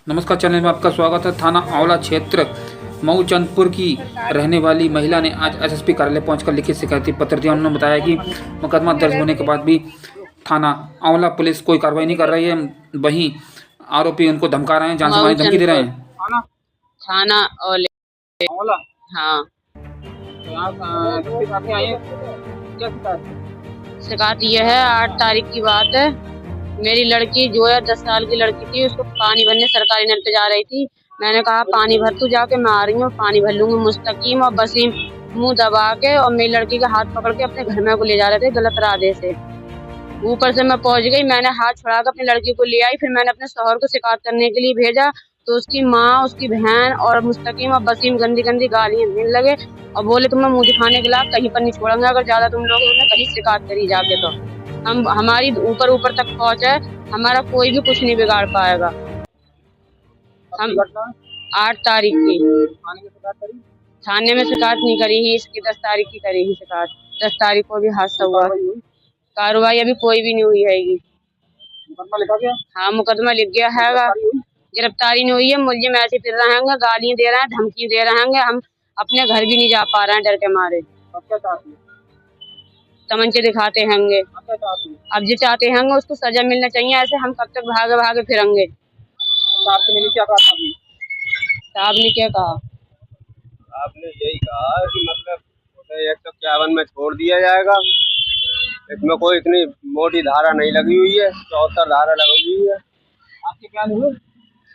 नमस्कार, चैनल में आपका स्वागत है। थाना आंवला क्षेत्र मऊ चंदपुर की रहने वाली महिला ने आज एसएसपी कार्यालय पहुंचकर लिखित शिकायती पत्र दिया। उन्होंने बताया कि मुकदमा दर्ज होने के बाद भी थाना आंवला पुलिस कोई कार्रवाई नहीं कर रही है। वहीं आरोपी उनको धमका रहे हैं, जान से मारने की धमकी दे रहे हैं। थाना आंवला। हाँ, शिकायत यह है, 8 तारीख की बात है। मेरी लड़की जो है 10 साल की लड़की थी, उसको पानी भरने सरकारी नल पे जा रही थी। मैंने कहा पानी भर तू जाके, मैं आ रही हूँ, पानी भर लूंगी। मुस्तकीम और वसीम मुंह दबा के और मेरी लड़की का हाथ पकड़ के अपने घर में को ले जा रहे थे गलत रास्ते से। ऊपर से मैं पहुंच गई, मैंने हाथ छुड़ा कर अपनी लड़की को ले आई। फिर मैंने अपने शौहर को शिकायत करने के लिए भेजा तो उसकी माँ, उसकी बहन और मुस्तकीम और वसीम गंदी गंदी गालियां देने लगे और बोले तुम्हें मुंह दिखाने के लिए कहीं पर नहीं छोड़ेंगे, अगर ज्यादा तुम लोगों ने कहीं शिकायत करी जाके तो हम हमारी ऊपर तक पहुंचे, हमारा कोई भी कुछ नहीं बिगाड़ पाएगा। हम 8 तारीख की थाने में शिकायत नहीं करी ही, इसकी 10 तारीख की करी ही शिकायत। 10 तारीख को भी हादसा हुआ, कार्रवाई अभी कोई भी नहीं हुई है। मुकदमा लिखा गया? हाँ, मुकदमा लिख गया है, गिरफ्तारी नहीं हुई है। मुलजिम ऐसे फिर रहे हैं, गालियां दे रहे हैं, धमकी दे रहे हैं। हम अपने घर भी नहीं जा पा रहे हैं डर के मारे। तमंचे दिखाते होंगे, अब जो चाहते होंगे उसको सजा मिलना चाहिए। ऐसे हम कब तक भागे भागे फिरेंगे। साहब ने क्या कहा? आपने यही कहा कि मतलब 151 में छोड़ दिया जाएगा। इसमें कोई इतनी मोटी धारा नहीं लगी हुई है, 74 धारा लगी हुई है। आपके बयान हुए?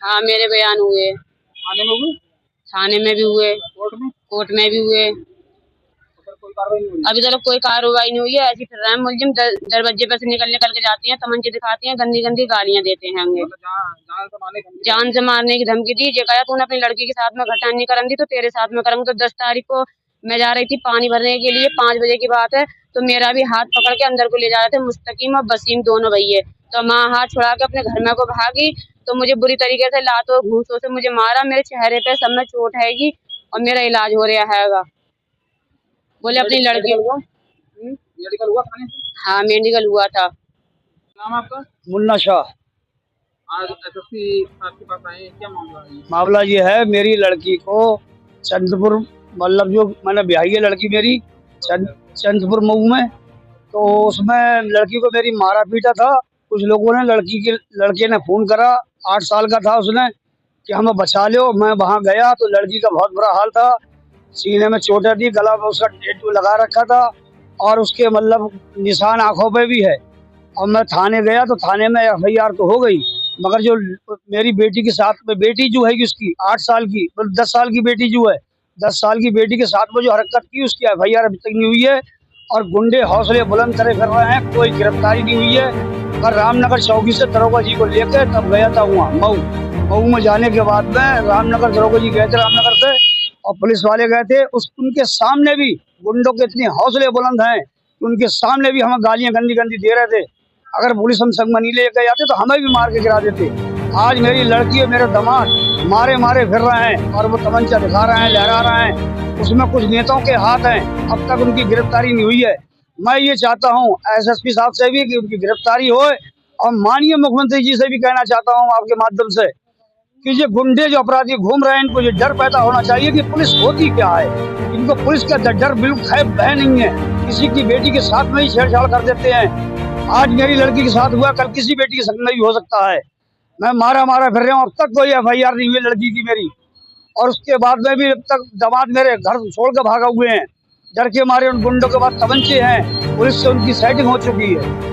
हाँ, मेरे बयान हुए। थाने में हुए? थाने में भी हुए, कोर्ट में भी हुए। अभी तक कोई कार्रवाई नहीं हुई है। ऐसी फिर रहे हैं मुलजिम, दरवाजे पर से निकल के जाती हैं, तमंचे दिखाती हैं, गंदी गंदी गालियां देते हैं। जान से मारने की धमकी दी। जो कहा तूने अपनी लड़की के साथ में घटना नहीं करन दी तो तेरे साथ में करूंगी। तो 10 तारीख को मैं जा रही थी पानी भरने के लिए, 5 बजे की बात है। तो मेरा भी हाथ पकड़ के अंदर को ले जा रहे थे मुस्तकीम और वसीम, दोनों भैये। तो माँ हाथ छुड़ा के अपने घर में को भागी तो मुझे बुरी तरीके से लातों घूसों से मुझे मारा। मेरे चेहरे पे सब में चोट हैगी और मेरा इलाज हो रहा हैगा। बोले अपनी लड़की मेडिकल हुआ खाने से? हाँ, मेडिकल हुआ था। नाम आपका? मुन्ना शाह। आज एसएसपी आपके पास आए हैं, क्या मामला है? मामला ये है, मेरी लड़की को चंदपुर, मतलब जो मैंने ब्याही है लड़की मेरी चंदपुर मऊ में, तो उसमें लड़की को मेरी मारा पीटा था। कुछ लोगों ने लड़के ने फोन करा, 8 साल का था उसने, कि हमें बचा लो। मैं वहाँ गया तो लड़की का बहुत बुरा हाल था, सीने में चोटें थी, गला में उसका टैटू लगा रखा था और उसके मतलब निशान आंखों पे भी है। और मैं थाने गया तो थाने में FIR तो हो गई, मगर जो मेरी बेटी के साथ में बेटी जो है उसकी 8 साल की, मतलब 10 साल की बेटी जो है, 10 साल की बेटी के साथ में जो हरकत की उसकी FIR अभी तक नहीं हुई है। और गुंडे हौसले बुलंद करे फिर रहे हैं, कोई गिरफ्तारी नहीं हुई है। पर रामनगर चौकी से दरोगा जी को लेकर तब गया था वहाँ मऊ में जाने के बाद में रामनगर दरोगा जी गए थे, रामनगर से, और पुलिस वाले गए थे। उनके सामने भी गुंडों के इतने हौसले बुलंद हैं कि उनके सामने भी हमें गालियां गंदी गंदी दे रहे थे। अगर पुलिस हम संग में नहीं लेके जाते तो हमें भी मार के गिरा देते। आज मेरी लड़की और मेरे दामाद मारे मारे फिर रहे हैं और वो तमंचा दिखा रहे हैं, लहरा रहे हैं। उसमें कुछ नेताओं के हाथ हैं, अब तक उनकी गिरफ्तारी नहीं हुई है। मैं ये चाहता हूँ SSP साहब से भी कि उनकी गिरफ्तारी हो, और माननीय मुख्यमंत्री जी से भी कहना चाहता हूँ आपके माध्यम से कि ये गुंडे जो अपराधी घूम रहे हैं, इनको ये डर पैदा होना चाहिए कि पुलिस होती क्या है। इनको पुलिस का डर बिल्कुल खैर भय नहीं है। किसी की बेटी के साथ में ही छेड़छाड़ कर देते हैं। आज मेरी लड़की के साथ हुआ, कल किसी बेटी के साथ में भी हो सकता है। मैं मारा फिर रहा हूँ, अब तक कोई FIR नहीं हुई लड़की की मेरी। और उसके बाद में भी अब तक दामाद मेरे घर छोड़ कर भागा हुए हैं, डर के मारे। उन गुंडों के पास तमंचे हैं, पुलिस से उनकी सेटिंग हो चुकी है।